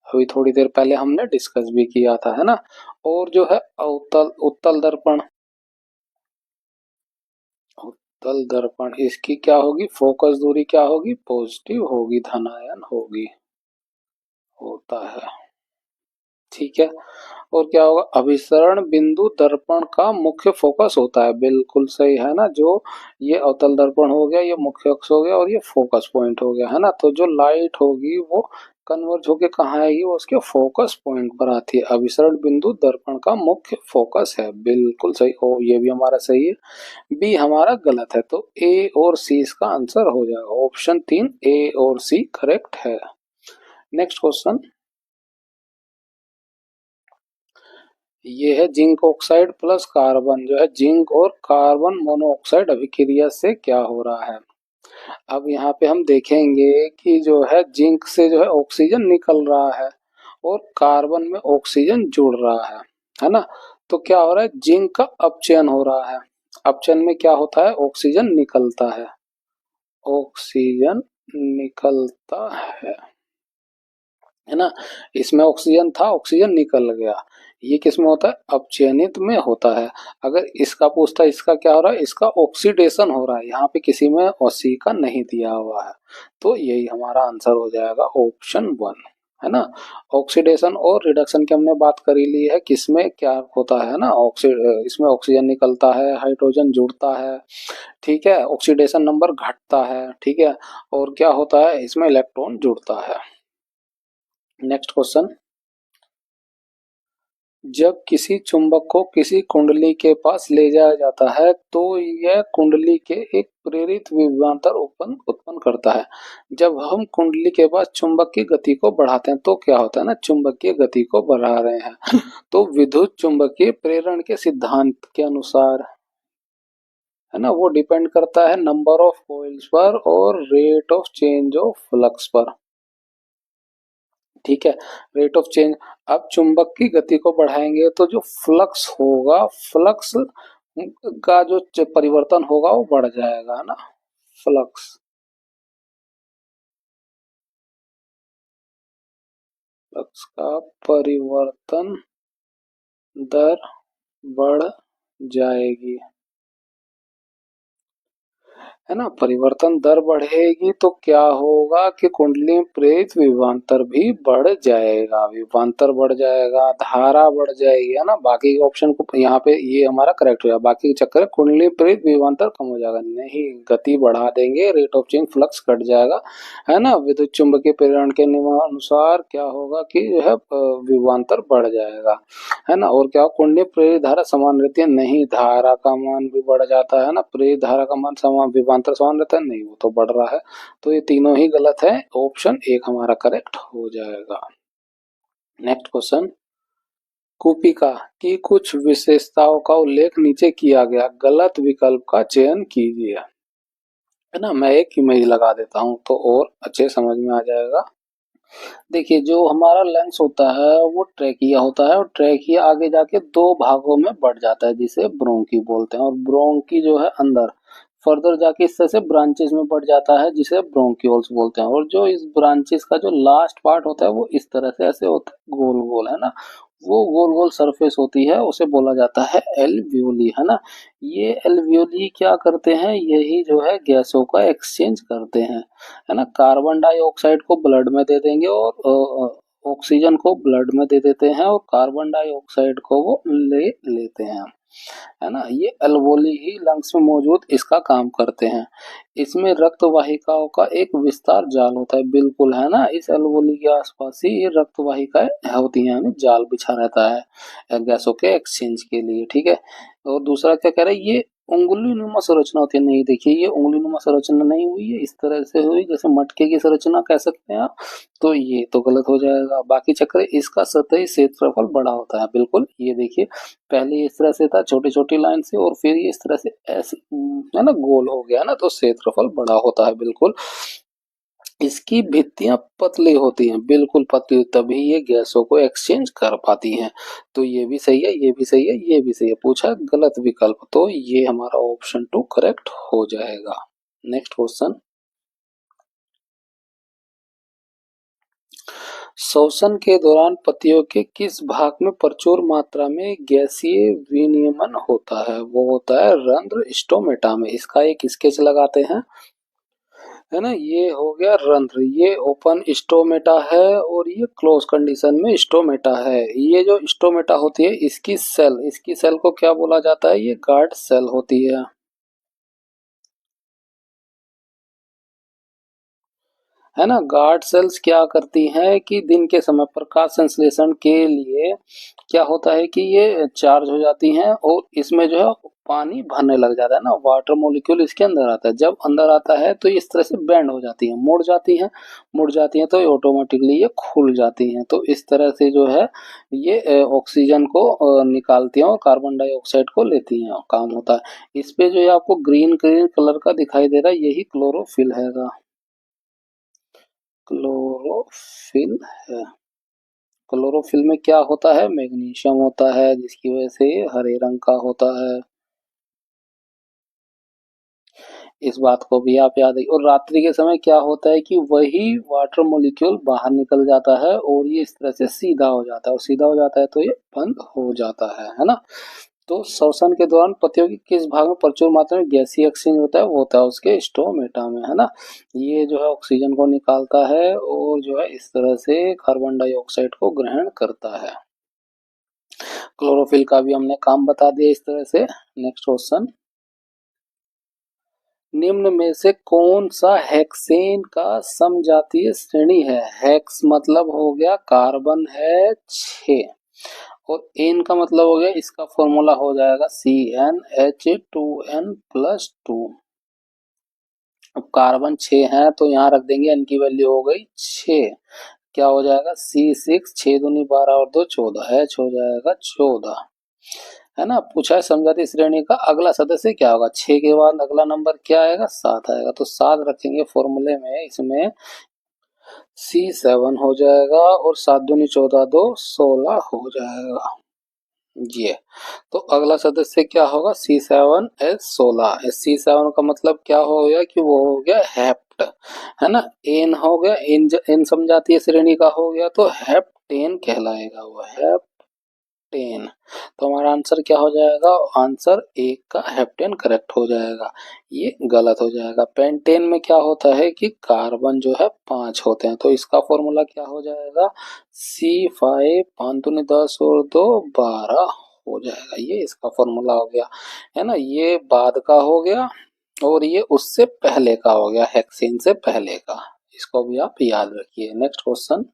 अभी थोड़ी देर पहले हमने डिस्कस भी किया था, है ना। और जो है अवतल उत्तल दर्पण, उत्तल दर्पण इसकी क्या होगी, फोकस दूरी क्या होगी, पॉजिटिव होगी, धनायन होगी, होता है, ठीक है। और क्या होगा, अभिसरण बिंदु दर्पण का मुख्य फोकस होता है, बिल्कुल सही है ना। जो ये अवतल दर्पण हो गया, ये मुख्य अक्ष हो गया और ये फोकस पॉइंट हो गया, है ना। तो जो लाइट होगी वो कन्वर्ज होके कहाँ आएगी, वो उसके फोकस पॉइंट पर आती है। अभिसरण बिंदु दर्पण का मुख्य फोकस है, बिल्कुल सही। ओ ये भी हमारा सही है, बी हमारा गलत है। तो ए और सी इसका आंसर हो जाएगा, ऑप्शन 3 ए और सी करेक्ट है। नेक्स्ट क्वेश्चन, ये है जिंक ऑक्साइड प्लस कार्बन, जो है जिंक और कार्बन मोनोऑक्साइड अभिक्रिया से क्या हो रहा है। अब यहाँ पे हम देखेंगे कि जो है जिंक से जो है ऑक्सीजन निकल रहा है और कार्बन में ऑक्सीजन जुड़ रहा है ना। तो क्या हो रहा है, जिंक का अपचयन हो रहा है। अपचयन में क्या होता है, ऑक्सीजन निकलता है, ऑक्सीजन निकलता है ना। इसमें ऑक्सीजन था, ऑक्सीजन निकल गया। ये किस में होता है, अपचयनित में होता है। अगर इसका पूछता है इसका क्या हो रहा है, इसका ऑक्सीडेशन हो रहा है, यहाँ पे किसी में ओसी का नहीं दिया हुआ है। तो यही हमारा आंसर हो जाएगा, ऑप्शन 1, है ना। ऑक्सीडेशन और रिडक्शन की हमने बात करी ली है, किसमें क्या होता है ना, इसमें ऑक्सीजन निकलता है, हाइड्रोजन जुड़ता है, ठीक है, ऑक्सीडेशन नंबर घटता है, ठीक है। और क्या होता है, इसमें इलेक्ट्रॉन जुड़ता है। नेक्स्ट क्वेश्चन, जब किसी चुंबक को किसी कुंडली के पास ले जाया जाता है तो यह कुंडली के एक प्रेरित विभवांतर उत्पन्न करता है। जब हम कुंडली के पास चुंबक की गति को बढ़ाते हैं तो क्या होता है ना, चुंबकीय गति को बढ़ा रहे हैं। तो विद्युत चुंबकीय प्रेरण के सिद्धांत के अनुसार, है ना, वो डिपेंड करता है नंबर ऑफ कॉइल्स पर और rate of change of flux पर, ठीक है, रेट ऑफ चेंज। अब चुंबक की गति को बढ़ाएंगे तो जो फ्लक्स होगा, फ्लक्स का जो परिवर्तन होगा वो बढ़ जाएगा, है ना। फ्लक्स, फ्लक्स का परिवर्तन दर बढ़ जाएगी, है ना। परिवर्तन दर बढ़ेगी तो क्या होगा कि कुंडली में प्रेरित विभवांतर भी बढ़ जाएगा, विभवांतर बढ़ जाएगा, धारा बढ़ जाएगी, है ना। बाकी ऑप्शन को यहाँ पे ये हमारा करेक्ट हो जाएगा, बाकी के चक्कर में कुंडली में प्रेरित विभवांतर कम हो जाएगा, नहीं, गति बढ़ा देंगे, रेट ऑफ चेंज फ्लक्स घट जाएगा, है ना। विद्युत चुंबकीय प्रेरण के नियमानुसार क्या होगा कि जो है विभवांतर बढ़ जाएगा, है ना। और क्या, कुंडली प्रेरित धारा समान रहती है, नहीं, धारा का मान भी बढ़ जाता है ना, प्रेरित धारा का मान समान, विभवांतर समान रहता है, नहीं, वो तो बढ़ रहा है। तो ये तीनों ही गलत है, ऑप्शन 1 हमारा करेक्ट हो जाएगा। नेक्स्ट क्वेश्चन, कूपिका की कुछ विशेषताओं का उल्लेख नीचे किया गया, गलत विकल्प का चयन कीजिए, है ना। मैं एक इमेज लगा देता हूँ तो और अच्छे समझ में आ जाएगा। देखिए, जो हमारा लेंस होता है वो ट्रैकिया होता है, और ट्रैकिया आगे जाके दो भागों में बढ़ जाता है जिसे ब्रोंकी बोलते हैं, और ब्रोंकी जो है अंदर फर्दर जाके इस तरह से ब्रांचेस में बढ़ जाता है जिसे ब्रोंक्यूल्स बोलते हैं। और जो इस ब्रांचेस का जो लास्ट पार्ट होता है वो इस तरह से ऐसे होता है, गोल गोल, है ना। वो गोल गोल सरफेस होती है, उसे बोला जाता है एल्वियोली, है ना। ये एल्वियोली क्या करते हैं, यही जो है गैसों का एक्सचेंज करते हैं, है ना। कार्बन डाइऑक्साइड को ब्लड में दे देंगे और ऑक्सीजन को ब्लड में दे देते हैं, और कार्बन डाइऑक्साइड को वो ले लेते हैं, है ना। ये अल्वोली ही लंग्स में मौजूद इसका काम करते हैं। इसमें रक्त वाहिकाओं का एक विस्तार जाल होता है, बिल्कुल, है ना। इस अल्वोली के आसपास ही ये रक्त वाहिकाएं होती हैं, यानी जाल बिछा रहता है गैसों के एक्सचेंज के लिए, ठीक है। और दूसरा क्या कह रहे हैं, ये उंगली नुमा संरचना होती है, नहीं, देखिए ये उंगली नुमा संरचना नहीं हुई है, इस तरह से हुई जैसे मटके की संरचना कह सकते हैं आप। तो ये तो गलत हो जाएगा। बाकी चक्र, इसका सतही क्षेत्रफल बड़ा होता है, बिल्कुल, ये देखिए पहले इस तरह से था छोटी छोटी लाइन से, और फिर ये इस तरह से ऐसे है ना गोल हो गया ना, तो क्षेत्रफल बड़ा होता है, बिल्कुल। इसकी भित्तियां पतली होती हैं, बिल्कुल पतली, तभी ये गैसों को एक्सचेंज कर पाती हैं। तो ये भी सही है, ये भी सही है, ये भी सही है। पूछा गलत विकल्प, तो ये हमारा ऑप्शन 2 करेक्ट हो जाएगा। नेक्स्ट क्वेश्चन, श्वसन के दौरान पत्तियों के किस भाग में प्रचुर मात्रा में गैसीय विनियमन होता है? वो होता है रंध्र स्टोमेटा में। इसका एक स्केच लगाते हैं, है ना। ये हो गया रंध्र, ये ओपन स्टोमेटा है और ये क्लोज कंडीशन में स्टोमेटा है। ये जो स्टोमेटा होती है, इसकी सेल को क्या बोला जाता है? ये गार्ड सेल होती है ना। गार्ड सेल्स क्या करती हैं कि दिन के समय प्रकाश संश्लेषण के लिए क्या होता है कि ये चार्ज हो जाती हैं और इसमें जो है पानी भरने लग जाता है ना, वाटर मॉलिक्यूल इसके अंदर आता है। जब अंदर आता है तो इस तरह से बेंड हो जाती है, मुड़ जाती हैं तो ऑटोमेटिकली ये खुल जाती हैं। तो इस तरह से जो है ये ऑक्सीजन को निकालती हैं और कार्बन डाइऑक्साइड को लेती हैं, काम होता है। इस पे जो है आपको ग्रीन ग्रीन कलर का दिखाई दे रहा है, यही क्लोरोफिल है, क्लोरोफिल है। क्लोरोफिल में क्या होता है? मैग्नीशियम होता है, जिसकी वजह से ये हरे रंग का होता है। इस बात को भी आप याद रखिए। और रात्रि के समय क्या होता है कि वही वाटर मॉलिक्यूल बाहर निकल जाता है और ये इस तरह से सीधा हो जाता है, और सीधा हो जाता है तो ये बंद हो जाता है ना। तो श्वसन के दौरान पत्तियों की किस भाग में प्रचुर मात्रा में गैसीय एक्सचेंज होता है? वो होता है उसके स्टोमेटा में, है ना। ये जो है ऑक्सीजन को निकालता है और जो है इस तरह से कार्बन डाइऑक्साइड को ग्रहण करता है। क्लोरोफिल का भी हमने काम बता दिया इस तरह से। नेक्स्ट क्वेश्चन, निम्न में से कौन सा हेक्सेन का समजातीय श्रेणी है? हेक्स मतलब हो गया कार्बन है 6, और एन का मतलब हो गया, इसका फॉर्मूला हो जाएगा CnH2n+2। अब कार्बन 6 है तो यहाँ रख देंगे, एन की वैल्यू हो गई 6। क्या हो जाएगा? C6, 6 दूनी 12 और 2 14, H हो जाएगा 14, है ना। पूछा है समझाती श्रेणी का अगला सदस्य क्या होगा? 6 के बाद अगला नंबर क्या आएगा? 7 आएगा, तो 7 रखेंगे फॉर्मूले में। इसमें C7 हो जाएगा और 7 दूनी 14, 2 16 हो जाएगा। ये तो अगला सदस्य क्या होगा? C7H16। C7 का मतलब क्या हो गया कि वो हो गया हेप्ट, है ना। एन हो गया, एन समझाती श्रेणी का हो गया तो हेप्टेन कहलाएगा वो, हेप्टेन। तो हमारा आंसर क्या हो जाएगा? आंसर एक का हेप्टेन करेक्ट हो जाएगा, ये गलत हो जाएगा। पेंटेन में क्या होता है कि कार्बन जो है 5 होते हैं, तो इसका फॉर्मूला क्या हो जाएगा? C5, 5 दूनी 10 और 2 12 हो जाएगा। ये इसका फॉर्मूला हो गया, है ना। ये बाद का हो गया और ये उससे पहले का हो गया, हेक्सेन से पहले का। इसको भी आप याद रखिए। नेक्स्ट क्वेश्चन,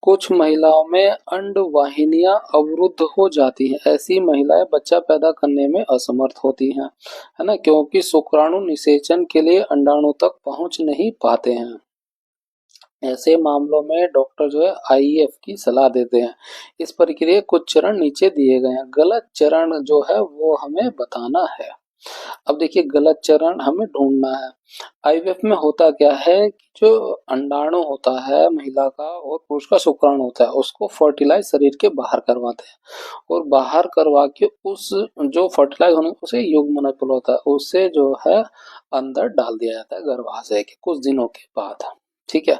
कुछ महिलाओं में अंडवाहिनियां अवरुद्ध हो जाती हैं। ऐसी महिलाएं बच्चा पैदा करने में असमर्थ होती हैं, है ना, क्योंकि शुक्राणु निषेचन के लिए अंडाणु तक पहुंच नहीं पाते हैं। ऐसे मामलों में डॉक्टर जो है आईवीएफ की सलाह देते हैं। इस प्रक्रिया के कुछ चरण नीचे दिए गए हैं, गलत चरण जो है वो हमें बताना है। अब देखिए, गलत चरण हमें ढूंढना है। आईवीएफ में होता क्या है कि जो अंडाणु होता है महिला का और पुरुष का शुक्राणु होता है, उसको फर्टिलाइज शरीर के बाहर करवाते हैं, और बाहर करवा के उस जो फर्टिलाइज होने उसे युग्मनज होता है, उससे जो है अंदर डाल दिया जाता है गर्भाशय के कुछ दिनों के बाद। ठीक है,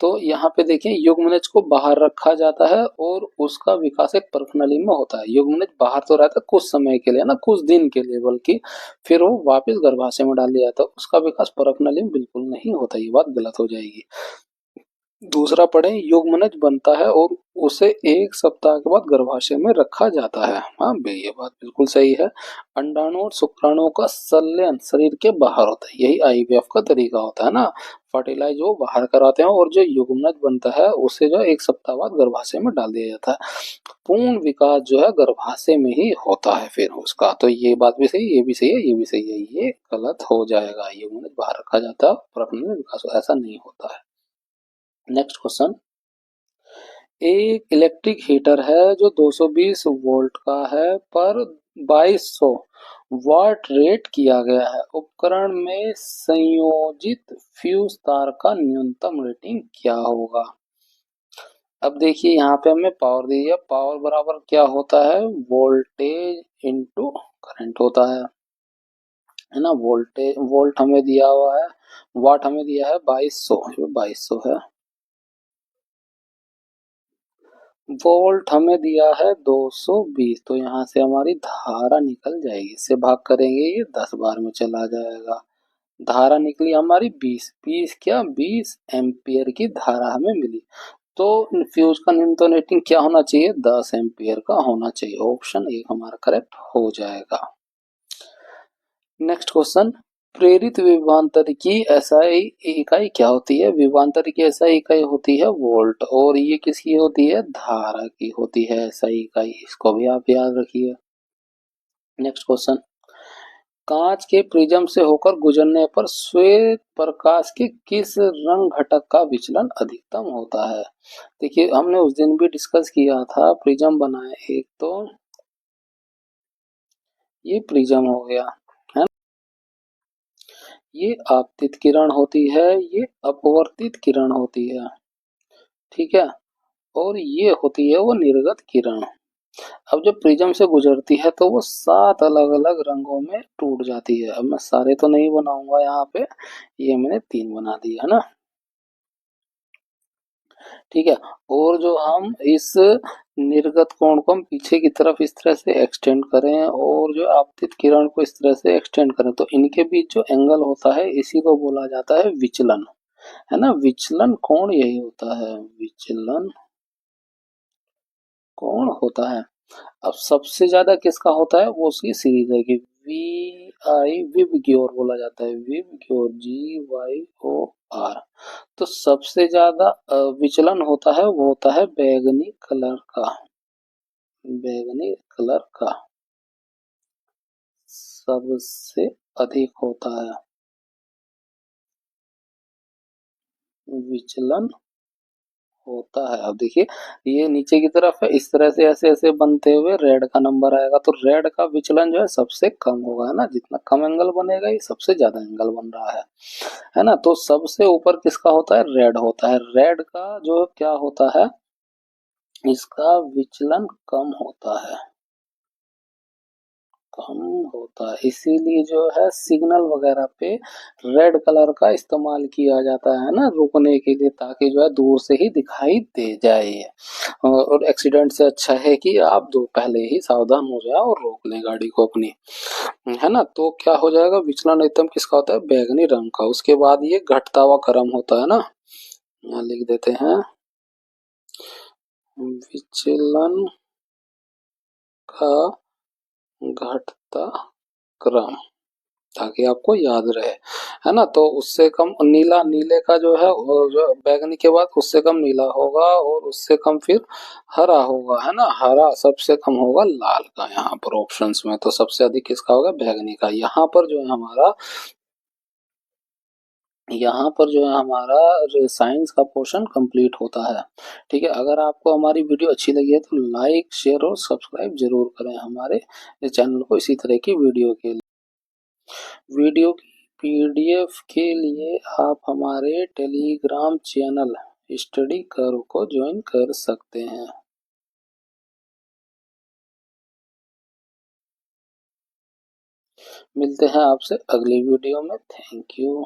तो यहाँ पे देखिए युग्मनज को बाहर रखा जाता है और उसका विकास एक परखनली में होता है। युग्मनज बाहर तो रहता है कुछ समय के लिए ना, कुछ दिन के लिए, बल्कि फिर वो वापस गर्भाशय में डाल दिया जाता है। उसका विकास परखनली में बिल्कुल नहीं होता, ये बात गलत हो जाएगी। दूसरा पढ़ें, युग्मनज बनता है और उसे 1 सप्ताह के बाद गर्भाशय में रखा जाता है। हाँ भाई, ये बात बिल्कुल सही है। अंडाणु और शुक्राणु का संलयन शरीर के बाहर होता है, यही आईवीएफ का तरीका होता है ना। फर्टिलाइज वो बाहर कराते हैं और जो युग्मनज बनता है उसे जो 1 सप्ताह बाद गर्भाशय में डाल दिया जाता है। पूर्ण विकास जो है गर्भाशय में ही होता है फिर उसका। तो ये बात भी सही, ये भी सही है, ये भी सही है, ये गलत हो जाएगा। युग्मनज बाहर रखा जाता है, प्रजनन में विकास ऐसा नहीं होता है। नेक्स्ट क्वेश्चन, एक इलेक्ट्रिक हीटर है जो 220 वोल्ट का है पर 2200 व्हाट रेट किया गया है, उपकरण में संयोजित फ्यूज तार का न्यूनतम रेटिंग क्या होगा। अब देखिए यहाँ पे हमें पावर दी है, पावर बराबर क्या होता है, वोल्टेज इनटू करंट होता है ना। वोल्टेज वोल्ट हमें दिया हुआ है, वाट हमें दिया है 2200, 2200 है। वोल्ट हमें दिया है 220, तो यहाँ से हमारी धारा निकल जाएगी, इससे भाग करेंगे ये 10 बार में चला जाएगा। धारा निकली हमारी 20, 20 क्या 20 एम्पियर की धारा हमें मिली। तो फ्यूज का न्यूनतम रेटिंग क्या होना चाहिए, 10 एम्पियर का होना चाहिए। ऑप्शन एक हमारा करेक्ट हो जाएगा। नेक्स्ट क्वेश्चन, प्रेरित विभवांतर की एसआई इकाई क्या होती है। विभवांतर की एसआई इकाई होती है वोल्ट, और ये किसकी होती है, धारा की होती है एसआई इकाई, इसको भी आप याद रखिए। नेक्स्ट क्वेश्चन, कांच के प्रिज्म से होकर गुजरने पर श्वेत प्रकाश के किस रंग घटक का विचलन अधिकतम होता है। देखिए हमने उस दिन भी डिस्कस किया था, प्रिज्म बनाए एक, तो ये प्रिज्म हो गया है, ये आपतित किरण होती है, ये अपवर्तित किरण होती है, ठीक है, और ये होती है वो निर्गत किरण। अब जब प्रिज्म से गुजरती है तो वो 7 अलग अलग रंगों में टूट जाती है। अब मैं सारे तो नहीं बनाऊंगा यहाँ पे, ये मैंने 3 बना दिया है ना, ठीक है। और जो हम इस निर्गत कोण को हम पीछे की तरफ इस तरह से एक्सटेंड करें, और जो आपतित किरण को इस तरह से एक्सटेंड करें, तो इनके बीच जो एंगल होता है इसी को बोला जाता है विचलन, है ना। विचलन कोण यही होता है, विचलन कोण होता है। अब सबसे ज्यादा किसका होता है, वो उसकी सीरीज है कि वी आई विबग्योर बोला जाता है, विबग्योर GYOR। तो सबसे ज्यादा विचलन होता है वो होता है बैगनी कलर का, बैगनी कलर का सबसे अधिक होता है विचलन होता है। अब देखिए ये नीचे की तरफ है, इस तरह से ऐसे ऐसे बनते हुए रेड का नंबर आएगा, तो रेड का विचलन जो है सबसे कम होगा, है ना। जितना कम एंगल बनेगा ये सबसे ज्यादा एंगल बन रहा है ना। तो सबसे ऊपर किसका होता है, रेड होता है। रेड का जो क्या होता है, इसका विचलन कम होता है, कम होता है, इसीलिए जो है सिग्नल वगैरह पे रेड कलर का इस्तेमाल किया जाता है ना, रुकने के लिए, ताकि जो है दूर से ही दिखाई दे जाए ये। और एक्सीडेंट से अच्छा है कि आप दो पहले ही सावधान हो जाए और रोक लें गाड़ी को अपनी, है ना। तो क्या हो जाएगा, विचलन एकदम किसका होता है, बैगनी रंग का। उसके बाद ये घटता हुआ क्रम होता है ना, यहाँ लिख देते हैं विचलन का घटता क्रम, ताकि आपको याद रहे, है ना। तो उससे कम नीला, नीले का जो है जो बैगनी के बाद उससे कम नीला होगा, और उससे कम फिर हरा होगा, है ना। हरा सबसे कम होगा लाल का यहाँ पर ऑप्शंस में, तो सबसे अधिक किसका होगा, बैगनी का। यहाँ पर जो है हमारा, यहाँ पर जो है हमारा साइंस का पोर्शन कंप्लीट होता है, ठीक है। अगर आपको हमारी वीडियो अच्छी लगी है तो लाइक शेयर और सब्सक्राइब जरूर करें हमारे चैनल को इसी तरह की वीडियो के लिए। वीडियो की पीडीएफ के लिए आप हमारे टेलीग्राम चैनल स्टडी कर्व को ज्वाइन कर सकते हैं। मिलते हैं आपसे अगली वीडियो में, थैंक यू।